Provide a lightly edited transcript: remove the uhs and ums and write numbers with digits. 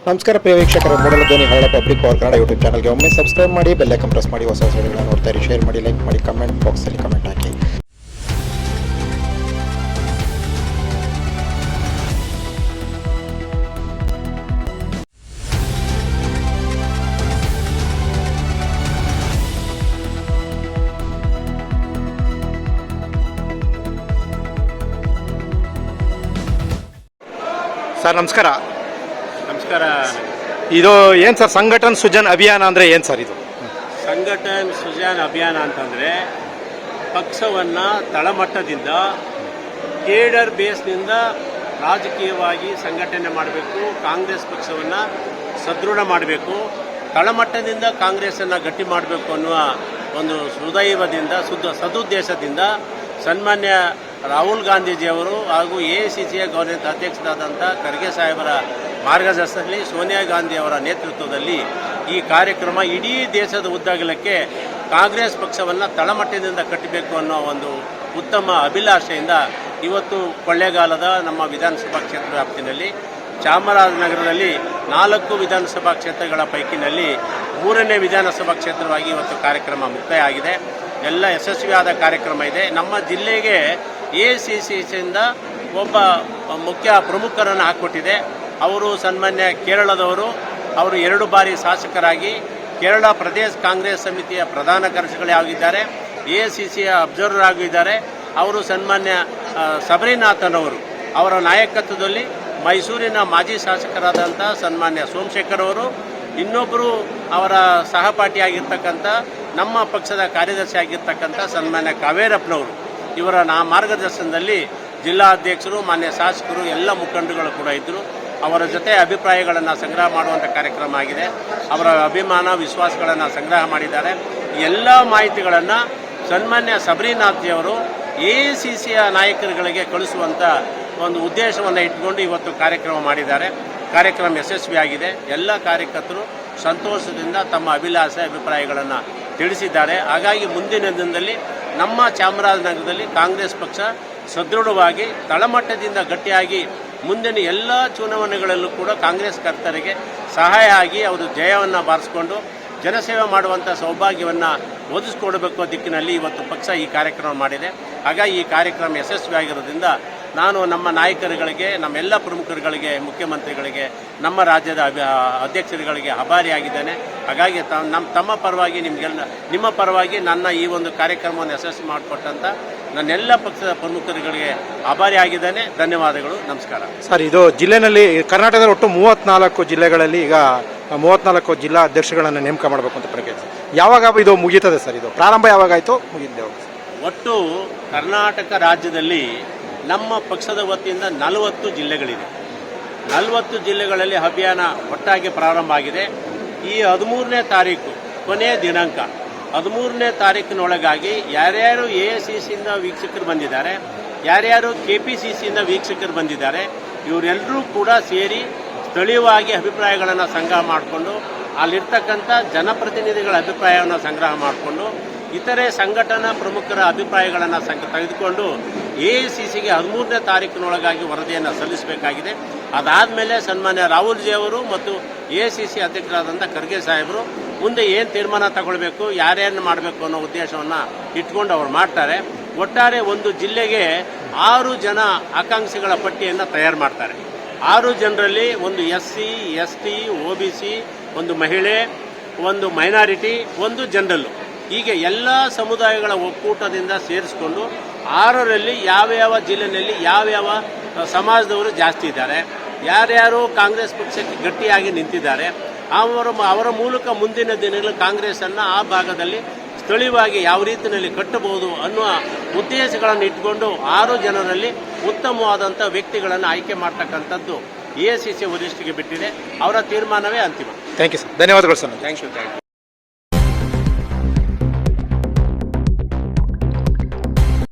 ನಮಸ್ಕಾರ ಪ್ರಿಯ ವೀಕ್ಷಕರೇ, ಮೂಡಲ ಧ್ವನಿ ಹಳ್ಳ ಪಬ್ಲಿಕ್ ಪವರ್ ಕನ್ನಡ ಯೂಟ್ಯೂಬ್ ಚಾನಲ್ಗೆ ಒಮ್ಮೆ ಸಬ್ಸ್ಕ್ರೈಬ್ ಮಾಡಿ, ಬೆಲ್ ಐಕಾನ್ ಪ್ರೆಸ್ ಮಾಡಿ, ಹೊಸ ವಿಡಿಯೋಗಳನ್ನ ನೋಡ್ತಾ ಇರಿ. ಶೇರ್ ಮಾಡಿ, ಲೈಕ್ ಮಾಡಿ, ಕಮೆಂಟ್ ಬಾಕ್ಸಲ್ಲಿ ಕಮೆಂಟ್ ಹಾಕಿ. ಸರ್ ನಮಸ್ಕಾರ. ನಮಸ್ಕಾರ. ಇದು ಏನು ಸರ್ ಸಂಘಟನ್ ಸುಜನ್ ಅಭಿಯಾನ ಅಂದರೆ ಏನು ಸರ್ ಇದು? ಸಂಘಟನ್ ಸುಜಾನ್ ಅಭಿಯಾನ ಅಂತಂದರೆ ಪಕ್ಷವನ್ನು ತಳಮಟ್ಟದಿಂದ ಕೇಡರ್ ಬೇಸ್ನಿಂದ ರಾಜಕೀಯವಾಗಿ ಸಂಘಟನೆ ಮಾಡಬೇಕು. ಕಾಂಗ್ರೆಸ್ ಪಕ್ಷವನ್ನು ಸದೃಢ ಮಾಡಬೇಕು, ತಳಮಟ್ಟದಿಂದ ಕಾಂಗ್ರೆಸ್ಸನ್ನು ಗಟ್ಟಿ ಮಾಡಬೇಕು ಅನ್ನುವ ಒಂದು ಸುದೈವದಿಂದ ಸದುದ್ದೇಶದಿಂದ ಸನ್ಮಾನ್ಯ ರಾಹುಲ್ ಗಾಂಧೀಜಿಯವರು ಹಾಗೂ AICCಯ ಗೌರವಿತ ಅಧ್ಯಕ್ಷರಾದಂಥ ಖರ್ಗೆ ಸಾಹೇಬರ ಮಾರ್ಗದರ್ಶನದಲ್ಲಿ ಸೋನಿಯಾ ಗಾಂಧಿ ಅವರ ನೇತೃತ್ವದಲ್ಲಿ ಈ ಕಾರ್ಯಕ್ರಮ ಇಡೀ ದೇಶದ ಉದ್ದಗಲಕ್ಕೆ ಕಾಂಗ್ರೆಸ್ ಪಕ್ಷವನ್ನು ತಳಮಟ್ಟದಿಂದ ಕಟ್ಟಬೇಕು ಅನ್ನೋ ಒಂದು ಉತ್ತಮ ಅಭಿಲಾಷೆಯಿಂದ ಇವತ್ತು ಕೊಳ್ಳೇಗಾಲದ ನಮ್ಮ ವಿಧಾನಸಭಾ ಕ್ಷೇತ್ರ ವ್ಯಾಪ್ತಿನಲ್ಲಿ ಚಾಮರಾಜನಗರದಲ್ಲಿ 4 ವಿಧಾನಸಭಾ ಕ್ಷೇತ್ರಗಳ ಪೈಕಿನಲ್ಲಿ 3ನೇ ವಿಧಾನಸಭಾ ಕ್ಷೇತ್ರವಾಗಿ ಇವತ್ತು ಕಾರ್ಯಕ್ರಮ ಮುಕ್ತಾಯ ಆಗಿದೆ. ಎಲ್ಲ ಯಶಸ್ವಿಯಾದ ಕಾರ್ಯಕ್ರಮ ಇದೆ. ನಮ್ಮ ಜಿಲ್ಲೆಗೆ AICCಯಿಂದ ಒಬ್ಬ ಮುಖ್ಯ ಪ್ರಮುಖರನ್ನು ಹಾಕಿಕೊಟ್ಟಿದೆ. ಅವರು ಸನ್ಮಾನ್ಯ ಕೇರಳದವರು. ಅವರು 2 ಬಾರಿ ಶಾಸಕರಾಗಿ ಕೇರಳ ಪ್ರದೇಶ ಕಾಂಗ್ರೆಸ್ ಸಮಿತಿಯ ಪ್ರಧಾನ ಕಾರ್ಯದರ್ಶಿಗಳೇ ಆಗಿದ್ದಾರೆ, AICCಯ ಅಬ್ಸರ್ವರ್ ಆಗಿದ್ದಾರೆ. ಅವರು ಸನ್ಮಾನ್ಯ ಸಬರಿನಾಥನ್ ಅವರು. ಅವರ ನಾಯಕತ್ವದಲ್ಲಿ ಮೈಸೂರಿನ ಮಾಜಿ ಶಾಸಕರಾದಂಥ ಸನ್ಮಾನ್ಯ ಸೋಮಶೇಖರ್ ಅವರು, ಇನ್ನೊಬ್ಬರು ಅವರ ಸಹಪಾಠಿಯಾಗಿರ್ತಕ್ಕಂಥ ನಮ್ಮ ಪಕ್ಷದ ಕಾರ್ಯದರ್ಶಿ ಆಗಿರ್ತಕ್ಕಂಥ ಸನ್ಮಾನ್ಯ ಕಾವೇರಪ್ಪನವರು. ಇವರ ಮಾರ್ಗದರ್ಶನದಲ್ಲಿ ಜಿಲ್ಲಾಧ್ಯಕ್ಷರು, ಮಾನ್ಯ ಶಾಸಕರು, ಎಲ್ಲ ಮುಖಂಡಗಳು ಕೂಡ ಇದ್ದರು. ಅವರ ಜೊತೆ ಅಭಿಪ್ರಾಯಗಳನ್ನು ಸಂಗ್ರಹ ಮಾಡುವಂಥ ಕಾರ್ಯಕ್ರಮ ಆಗಿದೆ. ಅವರ ಅಭಿಮಾನ ವಿಶ್ವಾಸಗಳನ್ನು ಸಂಗ್ರಹ ಮಾಡಿದ್ದಾರೆ. ಎಲ್ಲ ಮಾಹಿತಿಗಳನ್ನು ಸನ್ಮಾನ್ಯ ಸಬರಿನಾಥ್ಜಿಯವರು AICCಯ ನಾಯಕರುಗಳಿಗೆ ಕಳಿಸುವಂಥ ಒಂದು ಉದ್ದೇಶವನ್ನು ಇಟ್ಕೊಂಡು ಇವತ್ತು ಕಾರ್ಯಕ್ರಮ ಮಾಡಿದ್ದಾರೆ. ಕಾರ್ಯಕ್ರಮ ಯಶಸ್ವಿಯಾಗಿದೆ. ಎಲ್ಲ ಕಾರ್ಯಕರ್ತರು ಸಂತೋಷದಿಂದ ತಮ್ಮ ಅಭಿಪ್ರಾಯಗಳನ್ನು ತಿಳಿಸಿದ್ದಾರೆ. ಹಾಗಾಗಿ ಮುಂದಿನ ದಿನದಲ್ಲಿ ನಮ್ಮ ಚಾಮರಾಜನಗರದಲ್ಲಿ ಕಾಂಗ್ರೆಸ್ ಪಕ್ಷ ಸದೃಢವಾಗಿ ತಳಮಟ್ಟದಿಂದ ಗಟ್ಟಿಯಾಗಿ ಮುಂದಿನ ಎಲ್ಲ ಚುನಾವಣೆಗಳಲ್ಲೂ ಕೂಡ ಕಾಂಗ್ರೆಸ್ ಕರ್ತರಿಗೆ ಸಹಾಯ ಆಗಿ ಅವರು ಜಯವನ್ನು ಬಾರಿಸಿಕೊಂಡು ಜನಸೇವೆ ಮಾಡುವಂಥ ಸೌಭಾಗ್ಯವನ್ನು ಒದಗಿಸಿಕೊಡಬೇಕು ದಿಕ್ಕಿನಲ್ಲಿ ಇವತ್ತು ಪಕ್ಷ ಈ ಕಾರ್ಯಕ್ರಮ ಮಾಡಿದೆ. ಹಾಗಾಗಿ ಈ ಕಾರ್ಯಕ್ರಮ ಯಶಸ್ವಿಯಾಗಿರೋದ್ರಿಂದ ನಾನು ನಮ್ಮ ನಾಯಕರುಗಳಿಗೆ, ನಮ್ಮೆಲ್ಲ ಪ್ರಮುಖರುಗಳಿಗೆ, ಮುಖ್ಯಮಂತ್ರಿಗಳಿಗೆ, ನಮ್ಮ ರಾಜ್ಯದ ಅಧ್ಯಕ್ಷರುಗಳಿಗೆ ಆಭಾರಿಯಾಗಿದ್ದೇನೆ. ಹಾಗಾಗಿ ತಮ್ಮ ಪರವಾಗಿ ನಿಮ್ಮ ಪರವಾಗಿ ನನ್ನ ಈ ಒಂದು ಕಾರ್ಯಕ್ರಮವನ್ನು ಯಶಸ್ವಿ ಮಾಡಿಕೊಟ್ಟಂಥ ನನ್ನೆಲ್ಲ ಪಕ್ಷದ ಪ್ರಮುಖರುಗಳಿಗೆ ಆಭಾರಿಯಾಗಿದ್ದೇನೆ. ಧನ್ಯವಾದಗಳು. ನಮಸ್ಕಾರ. ಸರ್, ಇದು ಜಿಲ್ಲೆನಲ್ಲಿ ಕರ್ನಾಟಕದ ಒಟ್ಟು 34 ಜಿಲ್ಲೆಗಳಲ್ಲಿ ಈಗ 34 ಜಿಲ್ಲಾ ಅಧ್ಯಕ್ಷಗಳನ್ನು ನೇಮಕ ಮಾಡಬೇಕು ಅಂತ ಪ್ರಕ್ರಿಯೆ. ಯಾವಾಗ ಇದು ಮುಗೀತದೆ ಸರ್? ಇದು ಪ್ರಾರಂಭ ಯಾವಾಗಾಯಿತು, ಮುಗಿದಿದೆ? ಒಟ್ಟು ಕರ್ನಾಟಕ ರಾಜ್ಯದಲ್ಲಿ ನಮ್ಮ ಪಕ್ಷದ ವತಿಯಿಂದ 40 ಜಿಲ್ಲೆಗಳಿದೆ. 40 ಜಿಲ್ಲೆಗಳಲ್ಲಿ ಅಭಿಯಾನ ಒಟ್ಟಾಗಿ ಪ್ರಾರಂಭ ಆಗಿದೆ. ಈ 13ನೇ ತಾರೀಕು ಕೊನೆಯ ದಿನಾಂಕ. 13ನೇ ತಾರೀಕಿನೊಳಗಾಗಿ ಯಾರ್ಯಾರು AICCಯಿಂದ ವೀಕ್ಷಕರು ಬಂದಿದ್ದಾರೆ, ಯಾರ್ಯಾರು KPCCಯಿಂದ ವೀಕ್ಷಕರು ಬಂದಿದ್ದಾರೆ, ಇವರೆಲ್ಲರೂ ಕೂಡ ಸೇರಿ ಸ್ಥಳೀಯವಾಗಿ ಅಭಿಪ್ರಾಯಗಳನ್ನು ಸಂಗ್ರಹ ಮಾಡಿಕೊಂಡು ಅಲ್ಲಿರ್ತಕ್ಕಂಥ ಜನಪ್ರತಿನಿಧಿಗಳ ಅಭಿಪ್ರಾಯವನ್ನು ಸಂಗ್ರಹ ಮಾಡಿಕೊಂಡು ಇತರೆ ಸಂಘಟನಾ ಪ್ರಮುಖರ ಅಭಿಪ್ರಾಯಗಳನ್ನು ತೆಗೆದುಕೊಂಡು AICCಗೆ 13ನೇ ತಾರೀಕಿನೊಳಗಾಗಿ ವರದಿಯನ್ನು ಸಲ್ಲಿಸಬೇಕಾಗಿದೆ. ಅದಾದಮೇಲೆ ಸನ್ಮಾನ್ಯ ರಾಹುಲ್ಜಿ ಅವರು ಮತ್ತು AICC ಅಧ್ಯಕ್ಷರಾದಂಥ ಖರ್ಗೆ ಸಾಹೇಬರು ಮುಂದೆ ಏನು ತೀರ್ಮಾನ ತಗೊಳ್ಬೇಕು, ಯಾರ್ಯಾರನ್ನು ಮಾಡಬೇಕು ಅನ್ನೋ ಉದ್ದೇಶವನ್ನು ಇಟ್ಕೊಂಡು ಅವರು ಮಾಡ್ತಾರೆ. ಒಟ್ಟಾರೆ ಒಂದು ಜಿಲ್ಲೆಗೆ 6 ಜನ ಆಕಾಂಕ್ಷಿಗಳ ಪಟ್ಟಿಯನ್ನು ತಯಾರು ಮಾಡ್ತಾರೆ. 6 ಜನರಲ್ಲಿ ಒಂದು SC, ST, OBC, ಒಂದು ಮಹಿಳೆ, ಒಂದು ಮೈನಾರಿಟಿ, ಒಂದು ಜನರಲ್ಲು, ಹೀಗೆ ಎಲ್ಲ ಸಮುದಾಯಗಳ ಒಕ್ಕೂಟದಿಂದ ಸೇರಿಸ್ಕೊಂಡು 6ರಲ್ಲಿ ಯಾವ್ಯಾವ ಜಿಲ್ಲೆಯಲ್ಲಿ ಯಾವ್ಯಾವ ಸಮಾಜದವರು ಜಾಸ್ತಿ ಇದ್ದಾರೆ, ಯಾರ್ಯಾರು ಕಾಂಗ್ರೆಸ್ ಪಕ್ಷಕ್ಕೆ ಗಟ್ಟಿಯಾಗಿ ನಿಂತಿದ್ದಾರೆ, ಅವರ ಮೂಲಕ ಮುಂದಿನ ದಿನಗಳಲ್ಲಿ ಕಾಂಗ್ರೆಸ್ಸನ್ನು ಆ ಭಾಗದಲ್ಲಿ ಸ್ಥಳೀಯವಾಗಿ ಯಾವ ರೀತಿಯಲ್ಲಿ ಕಟ್ಟಬಹುದು ಅನ್ನುವ ಉದ್ದೇಶಗಳನ್ನು ಇಟ್ಕೊಂಡು 6 ಜನರಲ್ಲಿ ಉತ್ತಮವಾದಂಥ ವ್ಯಕ್ತಿಗಳನ್ನು ಆಯ್ಕೆ ಮಾಡ್ತಕ್ಕಂಥದ್ದು AICC ವರಿಷ್ಠರಿಗೆ ಬಿಟ್ಟಿದೆ. ಅವರ ತೀರ್ಮಾನವೇ ಅಂತಿಮ. Thank you sir. ಧನ್ಯವಾದಗಳು ಸರ್. Thank you.